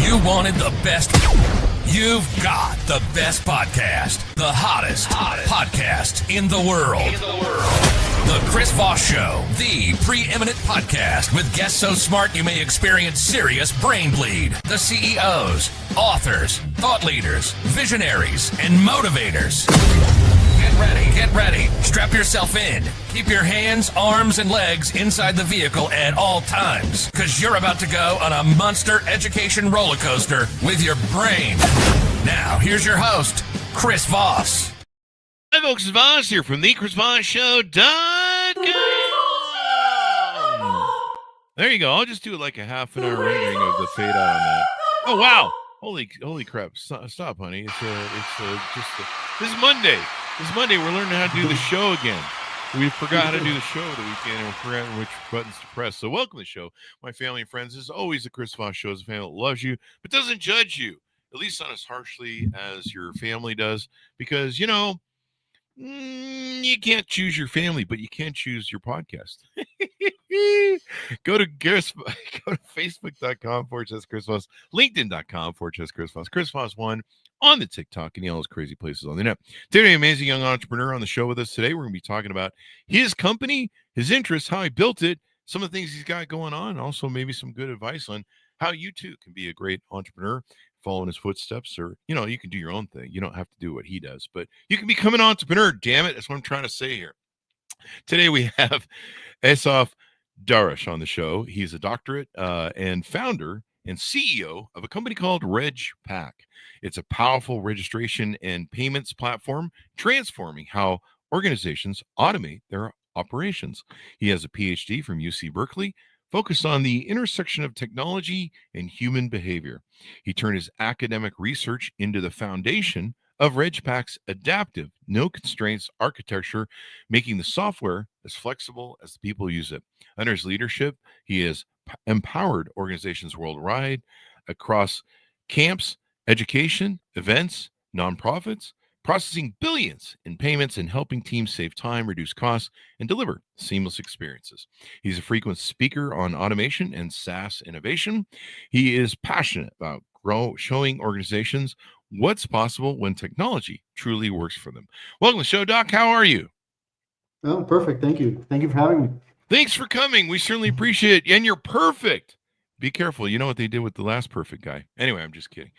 You wanted the best. You've got the best podcast. The hottest podcast in the world. The Chris Voss Show, the preeminent podcast with guests so smart you may experience serious brain bleed. The CEOs, authors, thought leaders, visionaries, and motivators. Get ready. Strap yourself in. Keep your hands, arms, and legs inside the vehicle at all times, because you're about to go on a monster education roller coaster with your brain. Now, here's your host, Chris Voss. Hi, folks. It's Voss here from thechrisvossshow.com. There you go. I'll just do it like a half an hour rendering of the fade out on that. Oh, wow. Holy crap. Stop, honey. This is Monday. We're learning how to do the show again. We forgot how to do the show the weekend and we forgot which buttons to press. So welcome to the show. My family and friends, this is always the Chris Voss Show. It's a family that loves you, but doesn't judge you, at least not as harshly as your family does. Because, you know, you can't choose your family, but you can choose your podcast. Go to Facebook.com/Chris Voss, LinkedIn.com/Chris Voss, Chris Voss 1 on the TikTok, and all those crazy places on the net. Today, an amazing young entrepreneur on the show with us today. We're going to be talking about his company, his interests, how he built it, some of the things he's got going on, and also maybe some good advice on how you too can be a great entrepreneur, follow in his footsteps, or, you know, you can do your own thing. You don't have to do what he does, but you can become an entrepreneur, damn it. That's what I'm trying to say here. Today, we have Asaf Darash on the show. He's a doctorate and founder and CEO of a company called RegPack. It's a powerful registration and payments platform transforming how organizations automate their operations. He has a PhD from UC Berkeley, focused on the intersection of technology and human behavior. He turned his academic research into the foundation of RegPack's adaptive, no constraints architecture, making the software as flexible as the people use it. Under his leadership, he has empowered organizations worldwide across camps, education, events, nonprofits, processing billions in payments and helping teams save time, reduce costs, and deliver seamless experiences. He's a frequent speaker on automation and SaaS innovation. He is passionate about showing organizations what's possible when technology truly works for them. Welcome to the show, Doc. How are you? Oh, perfect. Thank you. Thank you for having me. Thanks for coming. We certainly appreciate it. And you're perfect. Be careful. You know what they did with the last perfect guy. Anyway, I'm just kidding.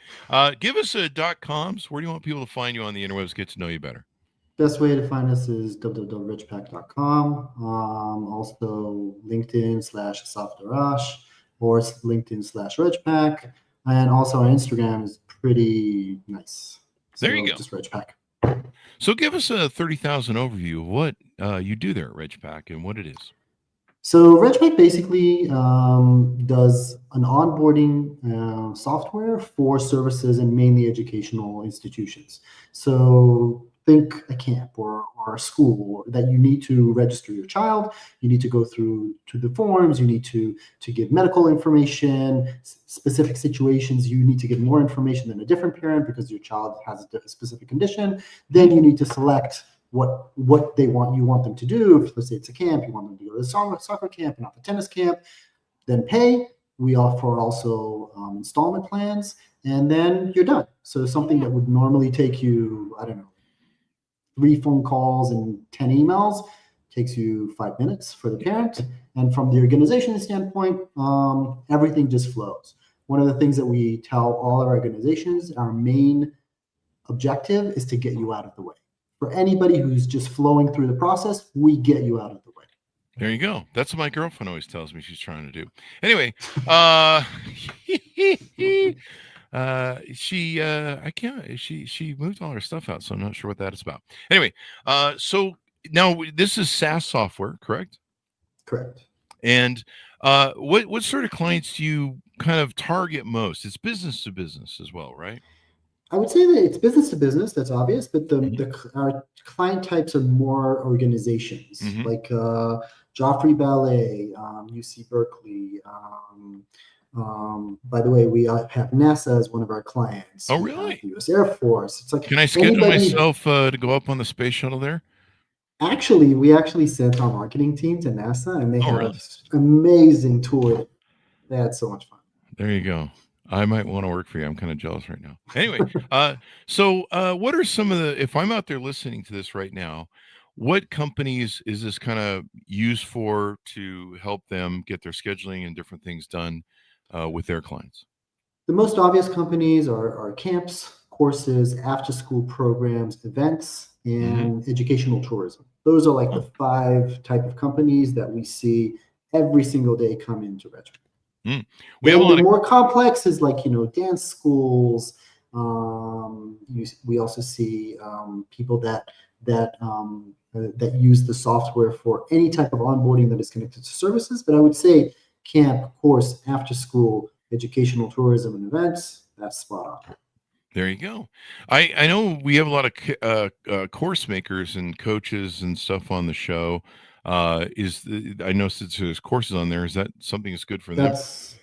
Give us a .coms. Where do you want people to find you on the interwebs, get to know you better? Best way to find us is www.regpack.com. Also, LinkedIn/Asaf Darash or LinkedIn/RegPack. And also, our Instagram is pretty nice. There you go. Just RegPack. So give us a 30,000 overview of what you do there at RegPack and what it is. So RegPack basically does an onboarding software for services in mainly educational institutions. So think a camp or a school that you need to register your child. You need to go through to the forms. You need to give medical information, specific situations. You need to get more information than a different parent because your child has a specific condition. Then you need to select what you want them to do. If, let's say it's a camp, you want them to go to the soccer camp and not the tennis camp, then pay. We offer also installment plans, and then you're done. So something that would normally take you, 3 phone calls and 10 emails takes you 5 minutes for the parent. And from the organization standpoint, everything just flows. One of the things that we tell all our organizations, our main objective is to get you out of the way. For anybody who's just flowing through the process, we get you out of the way. There you go. That's what my girlfriend always tells me she's trying to do. Anyway, she moved all her stuff out, so I'm not sure what that is about. Anyway, so now this is SaaS software, correct? Correct. And what sort of clients do you kind of target most? It's business to business as well, right? I would say that it's business to business. That's obvious, but our client types are more organizations like Joffrey Ballet, UC Berkeley. By the way, we have NASA as one of our clients. Oh, really? The U.S. Air Force. It's like, can I schedule myself to go up on the space shuttle there? Actually, we sent our marketing team to NASA, and they had really? an amazing tour. They had so much fun. There you go. I might want to work for you. I'm kind of jealous right now. Anyway, so what are some of the, if I'm out there listening to this right now, what companies is this kind of used for to help them get their scheduling and different things done with their clients? The most obvious companies are camps, courses, after-school programs, events, Hmm. and educational tourism. Those are like the Oh, 5 type of companies that we see every single day come into Redmond. mm. We have a Then the lot of, more complex is like, dance schools. We also see people that use the software for any type of onboarding that is connected to services. But I would say camp, course, after school, educational tourism and events, that's spot on. there you go. I know we have a lot of course makers and coaches and stuff on the show. I know since there's courses on there, is that something that's good for them?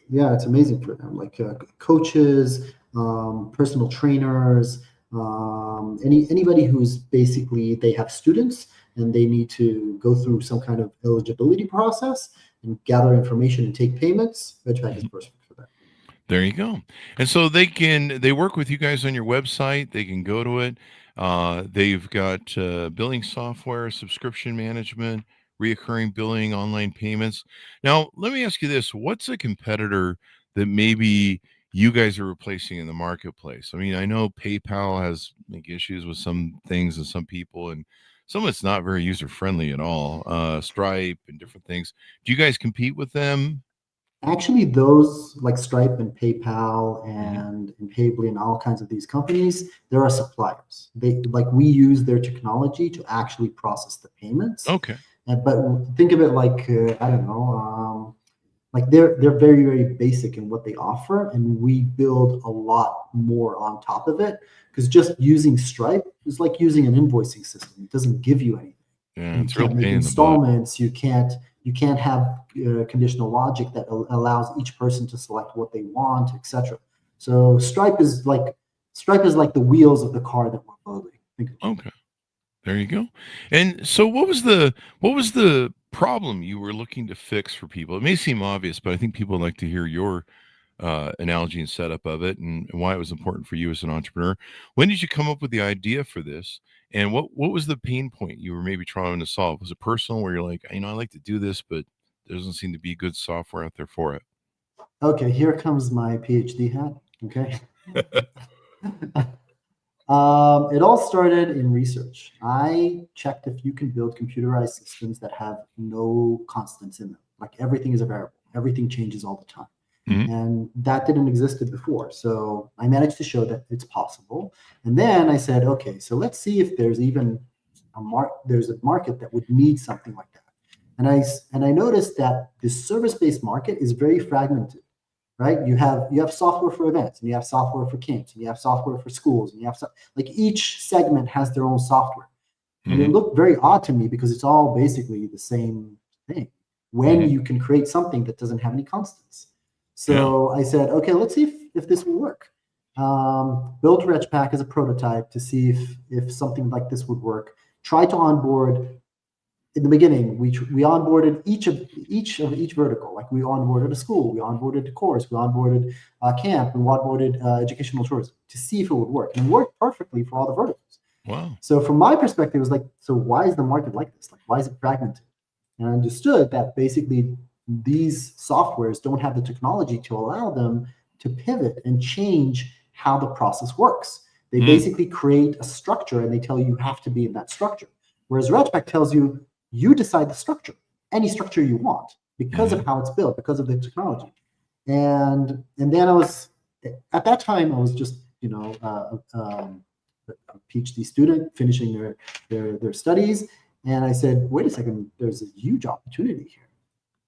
Yeah, it's amazing for them. Like coaches, personal trainers, anybody who's basically they have students and they need to go through some kind of eligibility process and gather information and take payments. Ridgeback is perfect for that. There you go. And so they work with you guys on your website. They can go to it. They've got billing software, subscription management, reoccurring billing, online payments. Now, let me ask you this. What's a competitor that maybe you guys are replacing in the marketplace? I mean, I know PayPal has like issues with some things and some people, and some of it's not very user friendly at all. Stripe and different things. Do you guys compete with them? Actually, those like Stripe and PayPal Hmm. and Paybly and all kinds of these companies, there are suppliers. They like we use their technology to actually process the payments. Okay. But think of it like I don't know, like they're very basic in what they offer, and we build a lot more on top of it because just using Stripe is like using an invoicing system. It doesn't give you anything. Yeah, You it's a real can't make pain in the butt. installments. You can't have conditional logic that allows each person to select what they want, etc. So Stripe is like the wheels of the car that we're building. Think of it. Okay. There you go. And so what was the problem you were looking to fix for people? It may seem obvious, but I think people like to hear your analogy and setup of it and why it was important for you as an entrepreneur. When did you come up with the idea for this? And what was the pain point you were maybe trying to solve? Was it personal where you're like, I like to do this, but there doesn't seem to be good software out there for Okay, here comes my PhD hat. Okay. it? It all started in research. I checked if you can build computerized systems that have no constants in them. Like everything is a variable, everything changes all the time. Mhm. And that didn't exist before. So I managed to show that it's possible. And then I said, okay, so let's see if there's even there's a market that would need something like that. And I noticed that the service-based market is very fragmented, right? You have software for events, and you have software for camps, and you have software for schools, and you have like each segment has their own software. And it Mhm. looked very odd to me because it's all basically the same thing when Mhm. you can create something that doesn't have any constants. Yeah. So I said, okay, let's see if this will work. Built Retchpack as a prototype to see if something like this would work. Try to onboard in the beginning, we onboarded each vertical. Like we onboarded a school, we onboarded a course, we onboarded a camp, we onboarded educational tourism to see if it would work, and it worked perfectly for all the verticals. Wow. So from my perspective, it was like, so why is the market like this? Like, why is it fragmented? And I understood that basically these softwares don't have the technology to allow them to pivot and change how the process works. They Mm. basically create a structure and they tell you have to be in that structure. Whereas Regpack tells you decide the structure, any structure you want, because Mhm. of how it's built, because of the technology. And then I was at that time I was just a PhD student finishing their studies, and I said, wait a second, there's a huge opportunity here.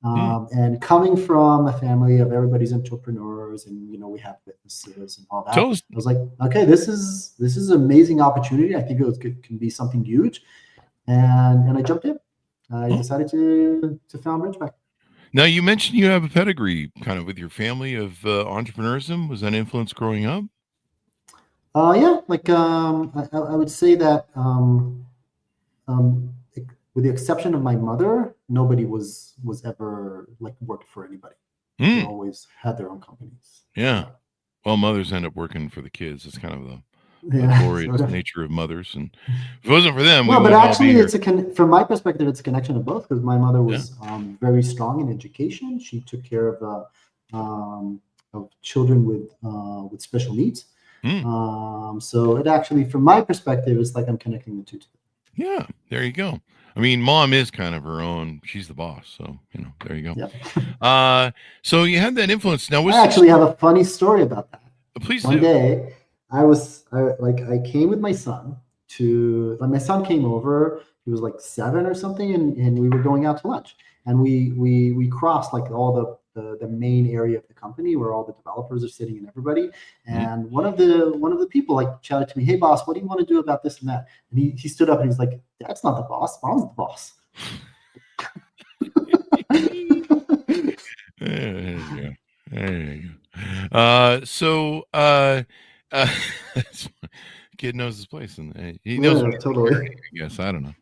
Mm. And coming from a family of everybody's entrepreneurs, and we have businesses and all that, Tell us. I was like, okay, this is an amazing opportunity. I think can be something huge, and I jumped in. I Oh. decided to found Ridgeback. Now you mentioned you have a pedigree kind of with your family of entrepreneurism. Was that influence growing up? Yeah, like I would say that with the exception of my mother, nobody was ever like worked for anybody. They Mm. always had their own companies. Yeah. Yeah. Well, mothers end up working for the kids. It's kind of the Yeah, glorious sort of. nature of mothers. And if it wasn't for them, we Well, but wouldn't all be actually, here. from my perspective, it's a connection of both because my mother Yeah. was very strong in education. She took care of children with special needs. So it actually, from my perspective, it's like I'm connecting the two together. Yeah, there you go. I mean, mom is kind of her own. She's the boss, so there you go. Yep. So you had that influence. Now, I actually have a funny story about that. Please One do. day, I came with my son my son came over. He was like 7 or something, and we were going out to lunch. And we crossed like all the main area of the company where all the developers are sitting and everybody. And one of the people like shouted to me, "Hey boss, what do you want to do about this and that?" And he stood up and he's like, "That's not the boss. Mom's the boss." There you go. There you go. Kid knows his place, and he knows when he's Totally. security, I guess. I don't know.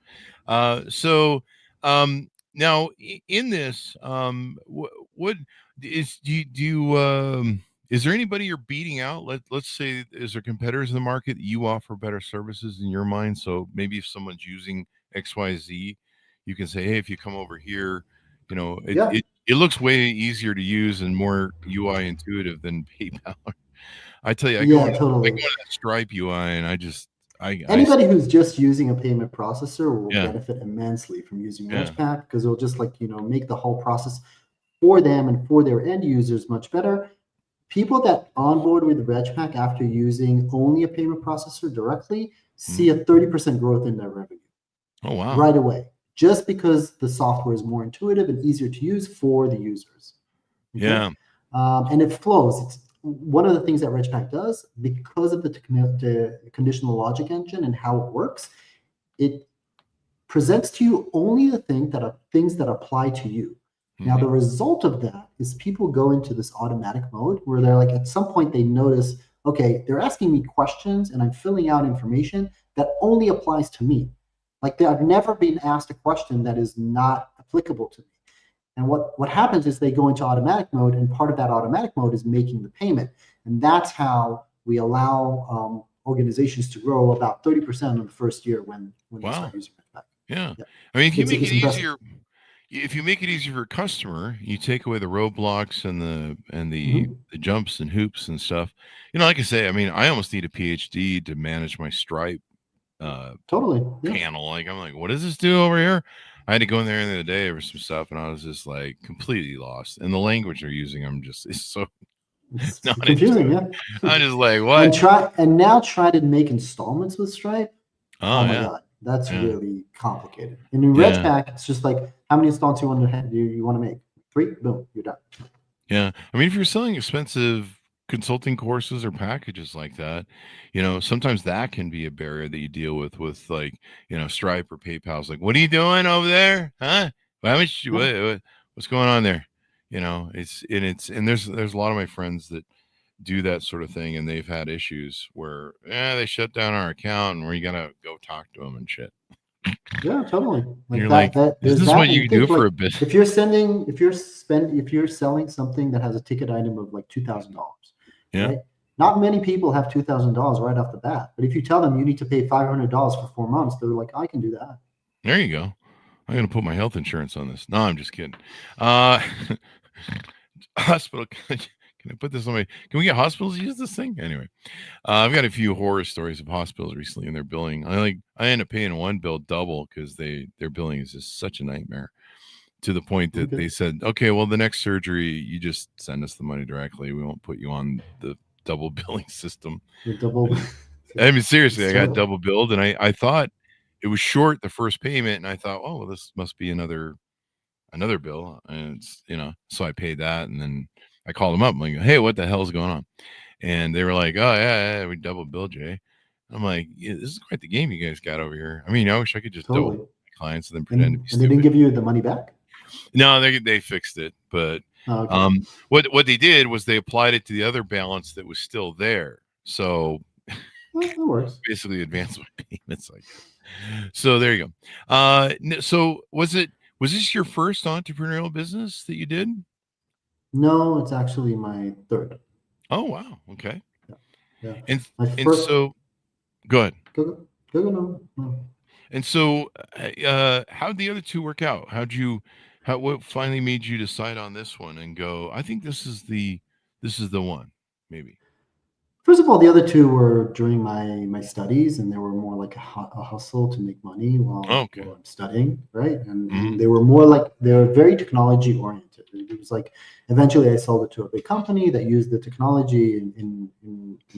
Now in this, what is do you is there anybody you're beating out? Let's say, is there competitors in the market that you offer better services in your mind? So maybe if someone's using XYZ, you can say, hey, if you come over here, Yeah. it looks way easier to use and more UI intuitive than PayPal. I tell you, I go into Totally. that Stripe UI, and Anybody who's just using a payment processor will Yeah. benefit immensely from using Yeah. Regpack because it'll just make the whole process for them and for their end users much better. People that onboard with Regpack after using only a payment processor directly see a 30% growth in their revenue. Oh, wow. Right away, just because the software is more intuitive and easier to use for the users. Okay? Yeah. And it flows. It's one of the things that Regpack does, because of the conditional logic engine and how it works. It presents to you only the things that apply to you. Now, the result of that is people go into this automatic mode where they're like, at some point they notice, okay, they're asking me questions and I'm filling out information that only applies to me. Like I've never been asked a question that is not applicable to me. And what happens is they go into automatic mode, and part of that automatic mode is making the payment. And that's how we allow organizations to grow about 30% in the first year when they start using Regpack. Yeah. I mean, if you make it impressive. easier, if you make it easier for a customer, you take away the roadblocks and the jumps and hoops and stuff. Like I say, I mean, I almost need a PhD to manage my Stripe totally panel. Like, I'm like, what does this do over here? I had to go in there the other day over some stuff, and I was just like completely lost. And the language they're using, it's so not confusing. intuitive. I'm just like, what? And now try to make installments with Stripe. Oh my God, that's really complicated. And in Regpack, it's just like, how many installments you want to make? 3, boom, you're done. Yeah, I mean, if you're selling expensive consulting courses or packages like that, sometimes that can be a barrier that you deal with like, Stripe or PayPal's like, what are you doing over there? Huh? What's going on there? And there's a lot of my friends that do that sort of thing, and they've had issues where they shut down our account and where you gotta go talk to them and shit. Yeah, totally. You're like, is this what you do for a bit? If you're selling something that has a ticket item of like $2,000, right? Not many people have $2,000 right off the bat. But if you tell them you need to pay $500 for 4 months, they're like, I can do that. There you go. I'm gonna put my health insurance on this. No, I'm just kidding. Hospital. Can I put this on my? Can we get hospitals to use this thing? Anyway, I've got a few horror stories of hospitals recently and their billing. I end up paying one bill double because their billing is just such a nightmare, to the point that they said, okay, well, the next surgery, you just send us the money directly. We won't put you on the double billing system. I mean, seriously, I got double billed, and I thought it was short the first payment, and I thought, oh, well, this must be another bill, and it's, so I paid that, and then I called them up. I'm like, hey, what the hell is going on? And they were like, oh, yeah, we double billed you. I'm like, yeah, this is quite the game you guys got over here. I mean, I wish I could just double bill clients and then pretend to be stupid. And they didn't give you the money back? No, they fixed it. But what they did was they applied it to the other balance that was still there. So that works. Basically advanced my payments. So there you go. So was this your first entrepreneurial business that you did? No, it's actually my third. Oh, wow. Okay. Yeah. Yeah. And My and first so go ahead. go no. And so, how'd the other two work out? What finally made you decide on this one and go, I think this is the one, maybe. First of all, the other two were during my studies, and they were more like a hustle to make money Okay. while I'm studying, right? And Hmm. they were more like they were very technology oriented. It was like eventually I sold it to a big company that used the technology in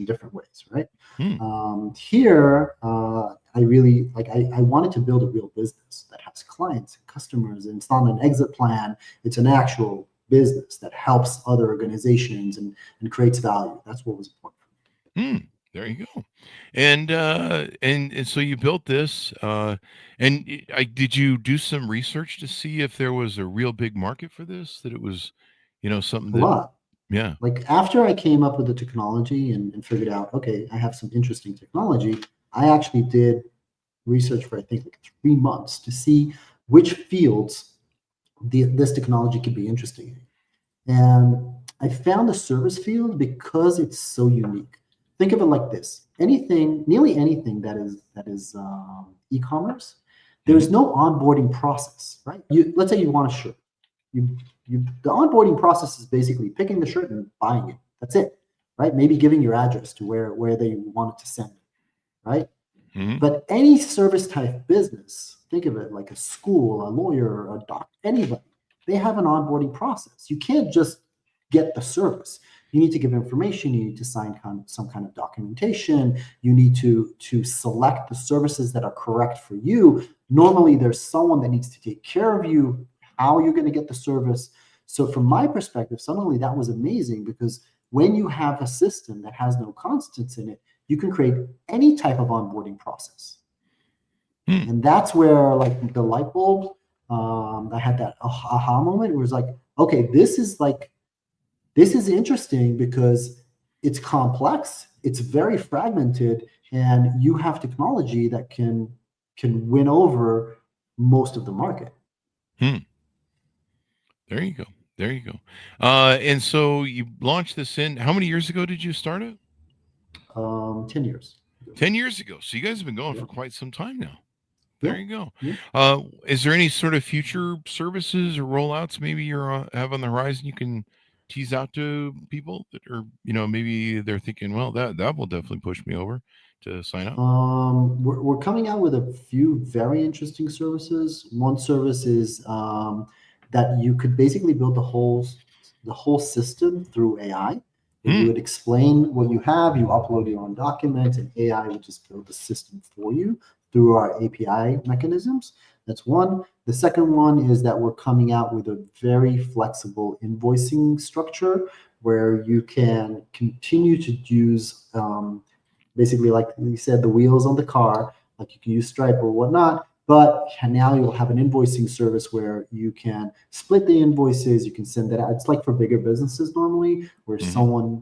different ways, right? Hmm. Here, I really like I wanted to build a real business that has clients and customers, and it's not an exit plan; it's an actual business that helps other organizations and creates value. That's what was important. Hmm. There you go. And so you built this, did you do some research to see if there was a real big market for this? That it was, something A that, lot. yeah. Like after I came up with the technology and figured out, okay, I have some interesting technology, I actually did research for I think like 3 months to see which fields this technology could be interesting in. And I found the service field because it's so unique. Think of it like this: anything, nearly anything that is e-commerce, Hmm. there's no onboarding process, right? Let's say you want a shirt. You the onboarding process is basically picking the shirt and buying it. That's it, right? Maybe giving your address to where they want it to send it, right? Hmm. But any service type business, think of it like a school, a lawyer, a doc, anybody, they have an onboarding process. You can't just get the service. You need to give information. You need to sign some kind of documentation. You need to select the services that are correct for you. Normally, there's someone that needs to take care of you, how you're going to get the service. So, from my perspective, suddenly that was amazing because when you have a system that has no constants in it, you can create any type of onboarding process. Hmm. And that's where like the light bulb, I had that aha moment where it's like, okay, this is interesting because it's complex, it's very fragmented, and you have technology that can win over most of the market. Hmm. There you go. There you go. And so you launched this in, how many years ago did you start it? 10 years. 10 years ago. So you guys have been going Yeah, for quite some time now. yeah, There you go. yeah. Is there any sort of future services or rollouts maybe you're have on the horizon you can tease out to people that are, maybe they're thinking, well, that will definitely push me over to sign up. We're coming out with a few very interesting services. One service is that you could basically build the whole system through AI, where you Hmm. would explain what you have, you upload your own documents, and AI would just build the system for you through our API mechanisms. That's one. The second one is that we're coming out with a very flexible invoicing structure where you can continue to use basically, like you said, the wheels on the car, like you can use Stripe or whatnot. But now you'll have an invoicing service where you can split the invoices. You can send that out. It's like for bigger businesses normally, where Hmm.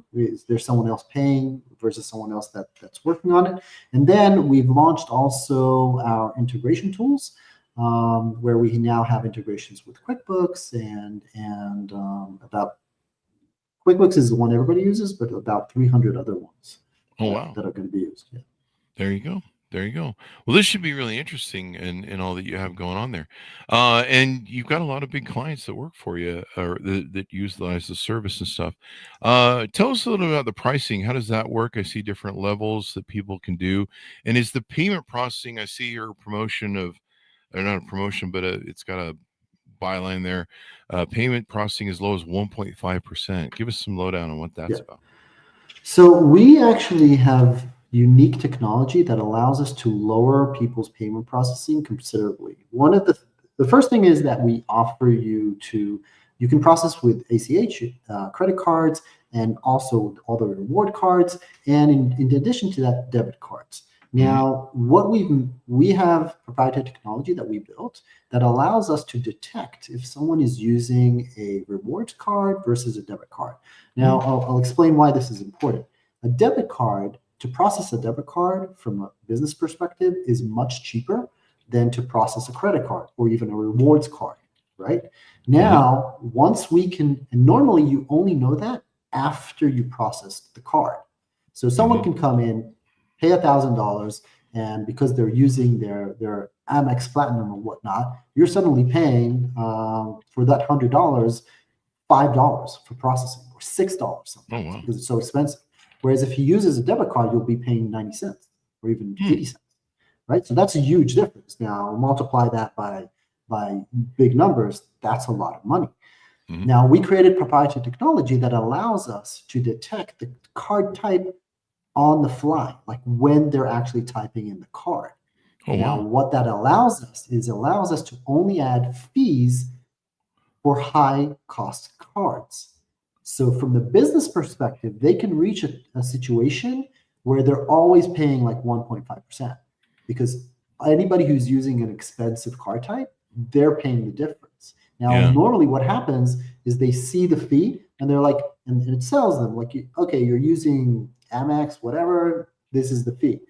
there's someone else paying versus someone else that's working on it. And then we've launched also our integration tools, where we now have integrations with QuickBooks and about QuickBooks is the one everybody uses, but about 300 other ones Oh, that, wow. that are going to be used. Yeah. There you go. There you go. Well, this should be really interesting in all that you have going on there. And you've got a lot of big clients that work for you or that utilize the service and stuff. Tell us a little about the pricing. How does that work? I see different levels that people can do. And is the payment processing, I see your promotion of, or not a promotion, but it's got a byline there. Payment processing as low as 1.5%. Give us some lowdown on what Yeah. that's about. So we actually have unique technology that allows us to lower people's payment processing considerably. One of the first thing is that we offer you can process with ACH, credit cards, and also all the reward cards, and in addition to that, debit cards. Hmm. Now, we have proprietary technology that we built that allows us to detect if someone is using a rewards card versus a debit card. Now, Hmm. I'll explain why this is important. A debit card, to process a debit card from a business perspective, is much cheaper than to process a credit card or even a rewards card, right? Hmm. Now, once we can, and normally you only know that after you processed the card. So someone can come in, pay $1,000, and because they're using their Amex Platinum or whatnot, you're suddenly paying for that $100 $5 for processing or $6 sometimes because it's so expensive. Whereas if he uses a debit card, you'll be paying 90 cents or even 80 cents, right? So that's a huge difference. Now multiply that by big numbers, that's a lot of money. Now we created proprietary technology that allows us to detect the card type on the fly, like when they're actually typing in the card. Now what that allows us to only add fees for high cost cards. So from the business perspective, they can reach a situation where they're always paying like 1.5% because anybody who's using an expensive card type, they're paying the difference. Now, normally what happens is they see the fee and they're like, and it tells them like, okay, you're using Amex, whatever, this is the fee.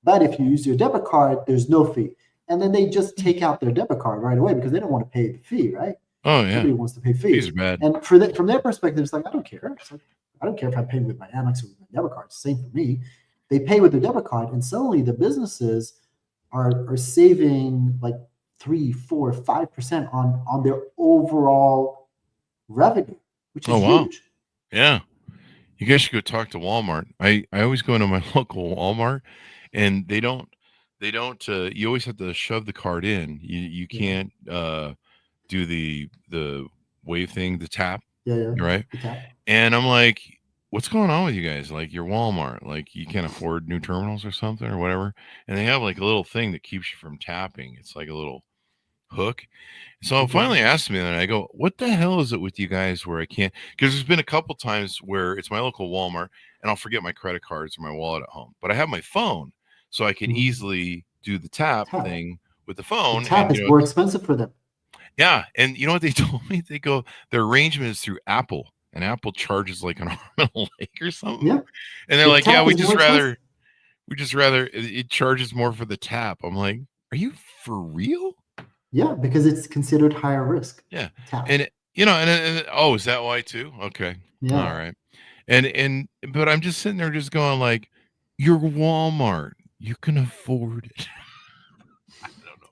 But if you use your debit card, there's no fee. And then they just take out their debit card right away because they don't want to pay the fee, right? Oh yeah, nobody wants to pay fees. Fees are bad. And from their perspective, it's like I don't care. It's like, I don't care if I pay with my Amex or with my debit card. It's the same for me. They pay with their debit card, and suddenly the businesses are saving like 3, 4, 5% on their overall revenue, which is huge. Yeah, you guys should go talk to Walmart. I always go into my local Walmart, and they don't. You always have to shove the card in. You can't. Do the wave thing, the tap, right? And I'm like, what's going on with you guys? Like you're Walmart, like you can't afford new terminals or something or whatever. And they have like a little thing that keeps you from tapping. It's like a little hook. So I finally asked me, and I go, what the hell is it with you guys where I can't? Because there's been a couple times where it's my local Walmart and I'll forget my credit cards or my wallet at home, but I have my phone, so I can easily do the tap thing with the phone. The tap is more expensive for them. Yeah, and you know what they told me? They go, their arrangement is through Apple, and Apple charges like an arm and a leg or something. Yeah, and they're like, yeah, we just rather it charges more for the tap. I'm like, are you for real? Yeah, because it's considered higher risk. Yeah, tap. and oh, is that why too? Okay, yeah, all right, but I'm just sitting there just going like, you're Walmart, you can afford it.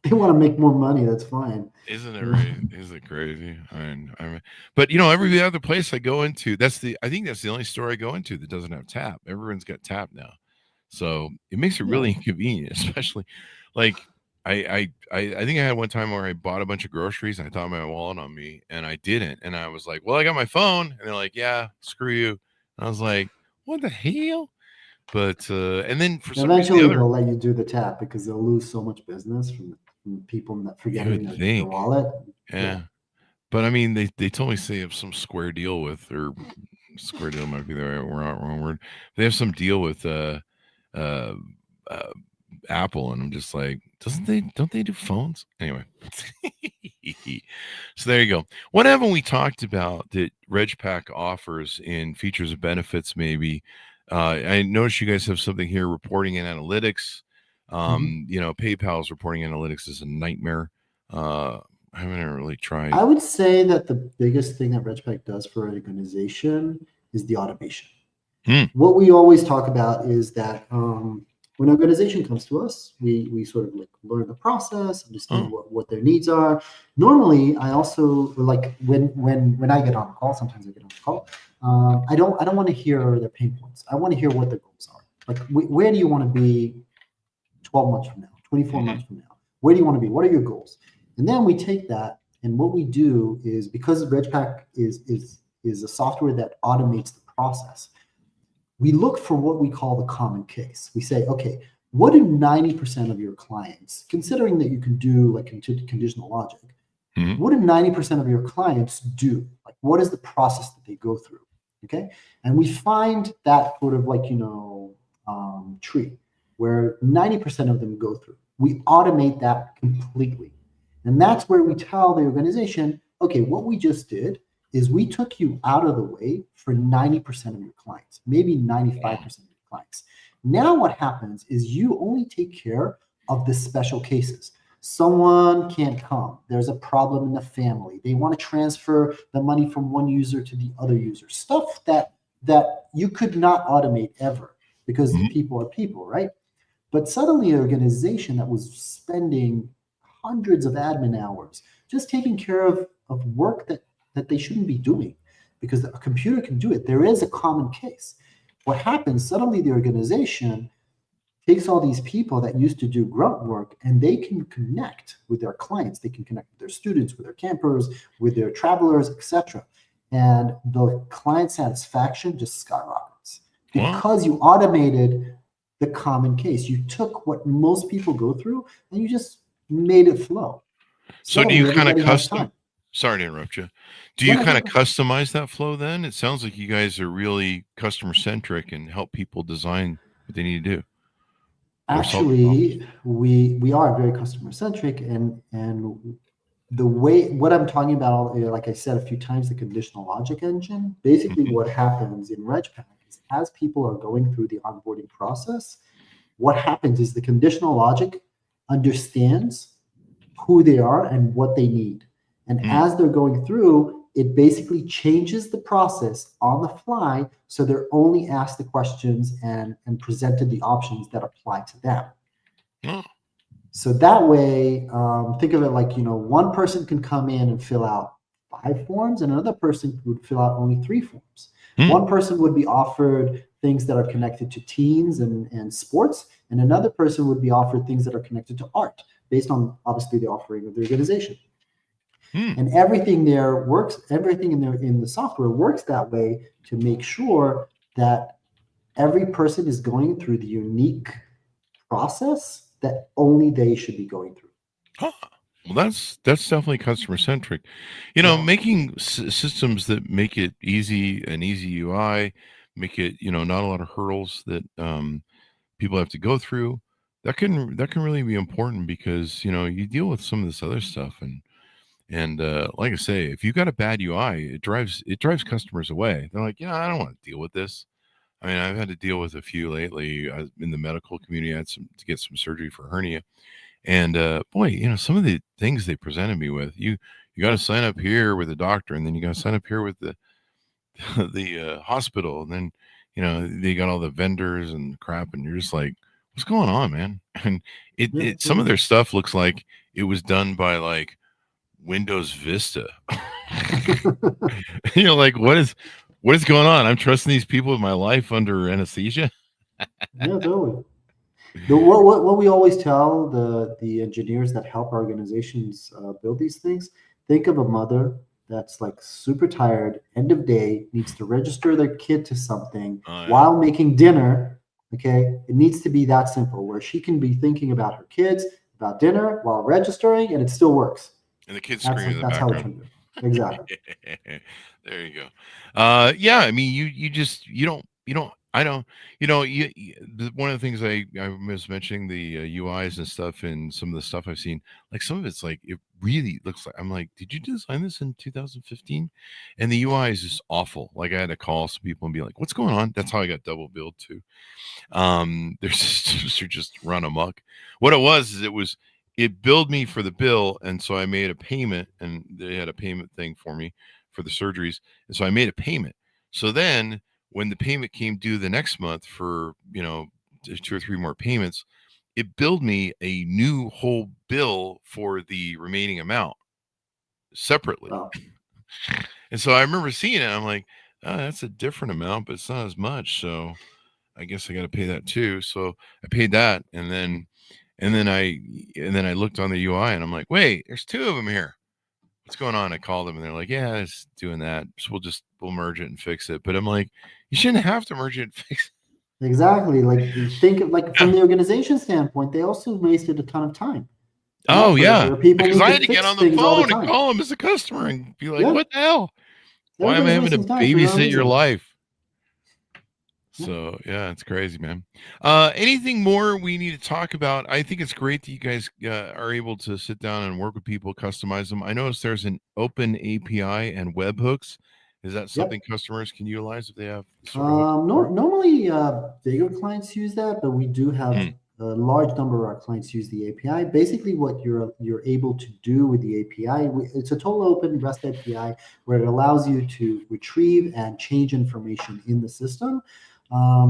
They want to make more money. That's fine. Isn't it right? Is it crazy? I mean, but every other place I go into, I think that's the only store I go into that doesn't have tap. Everyone's got tap now, so it makes it really inconvenient. Especially, like I think I had one time where I bought a bunch of groceries and I thought my wallet on me and I didn't, and I was like, well, I got my phone, and they're like, yeah, screw you. And I was like, what the hell? But and then for some reason, they'll let you do the tap because they'll lose so much business from people not forgetting their wallet. Yeah. But I mean, they told me they have some square deal with, or square deal might be the wrong word. They have some deal with Apple, and I'm just like, don't they do phones anyway? So there you go. What haven't we talked about that RegPack offers in features and benefits? Maybe I noticed you guys have something here, reporting and analytics. PayPal's reporting analytics is a nightmare. I haven't really tried. I would say that the biggest thing that RegPack does for an organization is the automation. What we always talk about is that when an organization comes to us, we sort of like learn the process, understand what their needs are. Normally, I also like when I get on a call, sometimes I get on a call, I don't want to hear their pain points. I want to hear what their goals are. Like, where do you want to be 12 months from now, 24 months from now? Where do you want to be? What are your goals? And then we take that, and what we do is, because RegPack is a software that automates the process, we look for what we call the common case. We say, okay, what do 90% of your clients, considering that you can do like conditional logic, what do 90% of your clients do? Like, what is the process that they go through? Okay. And we find that sort of like, tree where 90% of them go through. We automate that completely. And that's where we tell the organization, okay, what we just did is we took you out of the way for 90% of your clients, maybe 95% of your clients. Now what happens is you only take care of the special cases. Someone can't come. There's a problem in the family. They want to transfer the money from one user to the other user. Stuff that you could not automate ever because Mhm. people are people, right? But suddenly an organization that was spending hundreds of admin hours just taking care of work that they shouldn't be doing because a computer can do it. There is a common case. What happens, suddenly the organization takes all these people that used to do grunt work and they can connect with their clients. They can connect with their students, with their campers, with their travelers, etc. And the client satisfaction just skyrockets Wow. because you automated the common case. You took what most people go through and you just made it flow. So do you Suddenly kind of everybody has custom? time. Sorry to interrupt you. Do Yeah, you no, kind of go. customize that flow then? It sounds like you guys are really customer centric and help people design what they need to do or solve problems. Actually, we are very customer centric, and the way what I'm talking about, like I said a few times, the conditional logic engine. Basically, Mhm. what happens in RegPack is as people are going through the onboarding process, what happens is the conditional logic understands who they are and what they need. And Mm. as they're going through, it basically changes the process on the fly. So they're only asked the questions and presented the options that apply to them. Oh. So that way, think of it like, one person can come in and fill out 5 forms, and another person would fill out only 3 forms. Mm. One person would be offered things that are connected to teens and sports, and another person would be offered things that are connected to art, based on obviously the offering of the organization. Mm. And everything there works, everything in the software works that way to make sure that every person is going through the unique process that only they should be going through. Huh. Well, that's definitely customer centric. Yeah. Making systems that make it easy, an easy UI, make it not a lot of hurdles that people have to go through. That can really be important because you deal with some of this other stuff and like I say, if you got a bad UI, it drives customers away. They're like, I don't want to deal with this. I mean, I've had to deal with a few lately in the medical community. I had to get some surgery for hernia, and boy, some of the things they presented me with, you got to sign up here with the doctor, and then you got to sign up here with the the hospital, and then they got all the vendors and crap, and you're just like, what's going on, man? And Yeah. some of their stuff looks like it was done by like Windows Vista. Like what is going on? I'm trusting these people with my life under anesthesia. Yeah, totally. What we always tell the engineers that help organizations build these things, think of a mother that's like super tired, end of day, needs to register their kid to something Oh, yeah. while making dinner. Okay, it needs to be that simple where she can be thinking about her kids, about dinner while registering, and it still works. And the kids That's screaming in the that's how it background. can be. Exactly. There you go. Yeah, I mean, I don't, one of the things I was mentioning the UIs and stuff and some of the stuff I've seen, like some of it's like, it really looks like, I'm like, did you design this in 2015? And the UI is just awful. Like I had to call some people and be like, what's going on? That's how I got double billed too. Their systems are just run amok. What it was is it billed me for the bill, and so I made a payment, and they had a payment thing for me for the surgeries, and so I made a payment. So then when the payment came due the next month for 2 or 3 more payments, it billed me a new whole bill for the remaining amount separately. Wow. And so I remember seeing it. I'm like, oh, that's a different amount, but it's not as much. So I guess I got to pay that too. So I paid that, and then I looked on the UI, and I'm like, wait, there's 2 of them here. What's going on? I called them, and they're like, yeah, it's doing that. So we'll merge it and fix it. But I'm like, you shouldn't have to merge it and fix Exactly. Like think of like from it. the organization standpoint, they also wasted a ton of time. Oh yeah, Where people because need I to had to get fix on the things all the phone and time. call them as a customer and be like, Yeah, what the hell? Why am I everybody's having to wasting time for no babysit your reason. life? Yeah. So yeah, it's crazy, man. Anything more we need to talk about? I think it's great that you guys are able to sit down and work with people, customize them. I noticed there's an open API and webhooks. Is that something Yep. customers can utilize if they have sort of hooks? Normally, bigger clients use that, but we do have Hmm. a large number of our clients use the API. Basically, what you're able to do with the API, it's a total open REST API where it allows you to retrieve and change information in the system.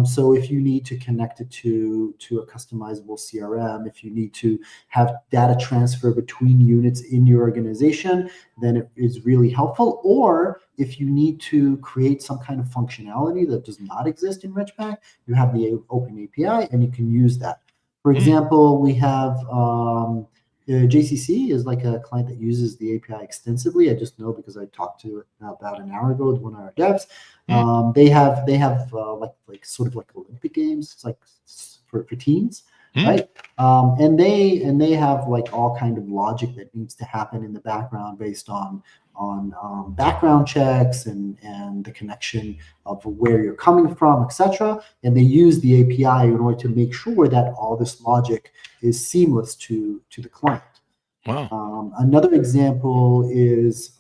So if you need to connect it to a customizable CRM, if you need to have data transfer between units in your organization, then it is really helpful. Or if you need to create some kind of functionality that does not exist in Regpack, you have the open API and you can use that. For example, we have JCC is like a client that uses the API extensively. I just know because I talked to it about an hour ago with one of our devs. They have like sort of like Olympic games. It's like for teens, right? And they have like all kind of logic that needs to happen in the background based on background checks and the connection of where you're coming from, etc. And they use the API in order to make sure that all this logic is seamless to the client. Wow. Another example is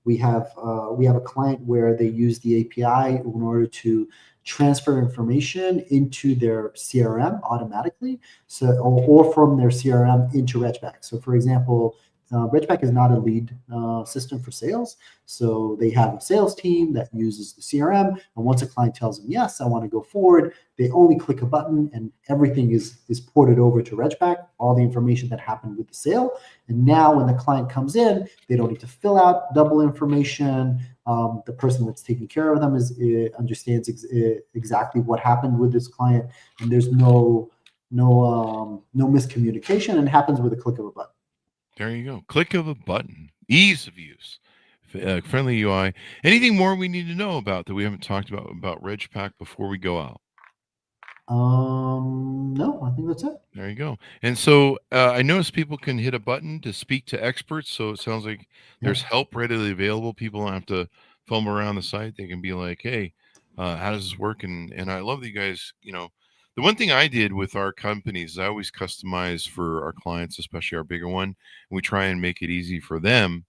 we have a client where they use the API in order to transfer information into their CRM automatically, or from their CRM into Regpack. So, for example, Regpack is not a lead system for sales. So they have a sales team that uses the CRM. And once a client tells them, yes, I want to go forward, they only click a button and everything is ported over to Regpack, all the information that happened with the sale. And now when the client comes in, they don't need to fill out double information. The person that's taking care of them understands exactly what happened with this client. And there's no miscommunication, and it happens with a click of a button. There you go. Click of a button. Ease of use. Friendly UI. Anything more we need to know about that we haven't talked about Regpack before we go out? No, I think that's it. There you go. And so I noticed people can hit a button to speak to experts. So it sounds like there's help readily available. People don't have to fumble around the site. They can be like, hey, how does this work? And I love that you guys, the one thing I did with our companies is I always customize for our clients, especially our bigger one. And we try and make it easy for them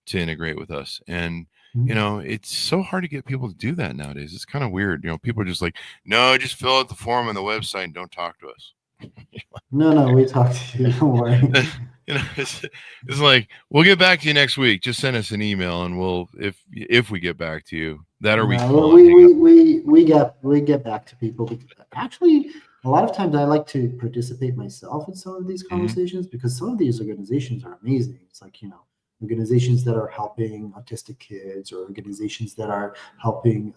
to integrate with us. And, it's so hard to get people to do that nowadays. It's kind of weird. People are just like, no, just fill out the form on the website and don't talk to us. No, we talked to you. Don't worry. It's like, we'll get back to you next week. Just send us an email and we'll, if we get back to you, that or we get back to people. Actually, a lot of times I like to participate myself in some of these conversations because some of these organizations are amazing. It's like, organizations that are helping autistic kids or organizations that are helping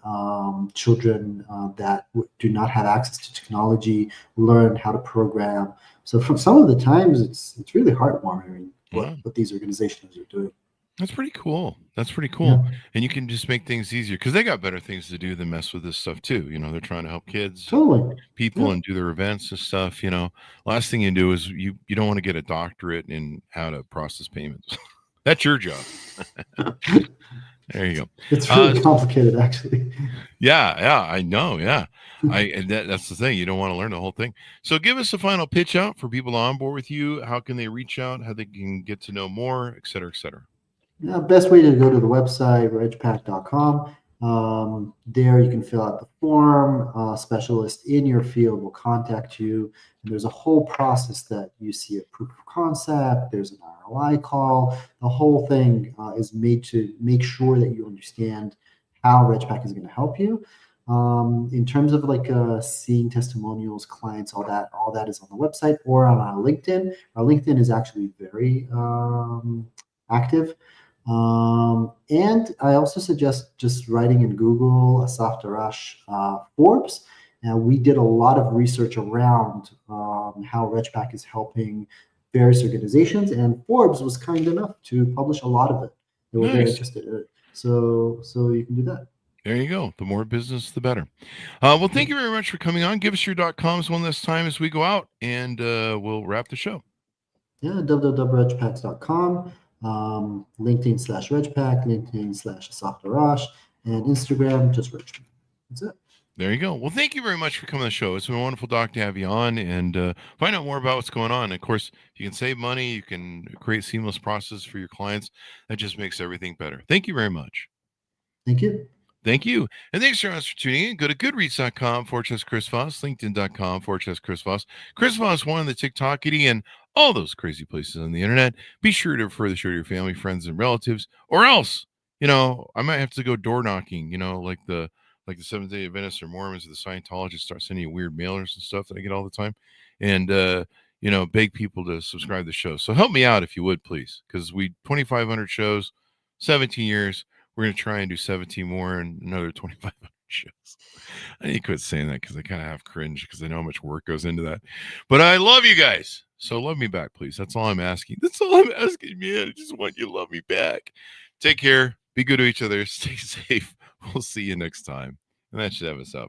children that do not have access to technology learn how to program. So from some of the times, it's really heartwarming what these organizations are doing. That's pretty cool. Yeah. And you can just make things easier because they got better things to do than mess with this stuff too. They're trying to help kids, people, and do their events and stuff. Last thing you do is you don't want to get a doctorate in how to process payments. That's your job. There you go. It's really complicated, actually. Yeah, I know. Yeah, that's the thing. You don't want to learn the whole thing. So, give us a final pitch out for people to onboard with you. How can they reach out? How they can get to know more, et cetera, et cetera. Yeah, best way to go to the website, regpack.com. There you can fill out the form. A specialist in your field will contact you. And there's a whole process that you see a proof of concept. There's an ROI call. The whole thing is made to make sure that you understand how Regpack is going to help you. In terms of seeing testimonials, clients, all that is on the website or on our LinkedIn. Our LinkedIn is actually very active. And I also suggest just writing in Google Asaf Darash Forbes. We did a lot of research around how Regpack is helping various organizations, and Forbes was kind enough to publish a lot of it. They were very interested in it. So you can do that. There you go. The more business, the better. Well, thank you very much for coming on. Give us your .coms one last time as we go out, and we'll wrap the show. Yeah, www.regpacks.com. LinkedIn/Regpack, LinkedIn/Asaf Darash, and Instagram just Regpack. That's it. There you go. Well, thank you very much for coming on the show. It's been a wonderful, Doc, to have you on and find out more about what's going on. And of course, if you can save money, you can create seamless process for your clients. That just makes everything better. Thank you very much. Thank you. Thank you. And thanks for tuning in. Go to goodreads.com/Chris Voss, LinkedIn.com/Chris Voss, Chris Voss one on the TikTokity, and all those crazy places on the internet. Be sure to refer the show to your family, friends, and relatives, or else, I might have to go door knocking, like the Seventh-day Adventists or Mormons or the Scientologists start sending you weird mailers and stuff that I get all the time. And beg people to subscribe to the show. So help me out if you would, please, because we 2,500 shows, 17 years. We're going to try and do 17 more and another 2,500 shows. I need to quit saying that because I kind of have cringe because I know how much work goes into that. But I love you guys. So love me back, please. That's all I'm asking. That's all I'm asking, man. I just want you to love me back. Take care. Be good to each other. Stay safe. We'll see you next time. And that should have us up.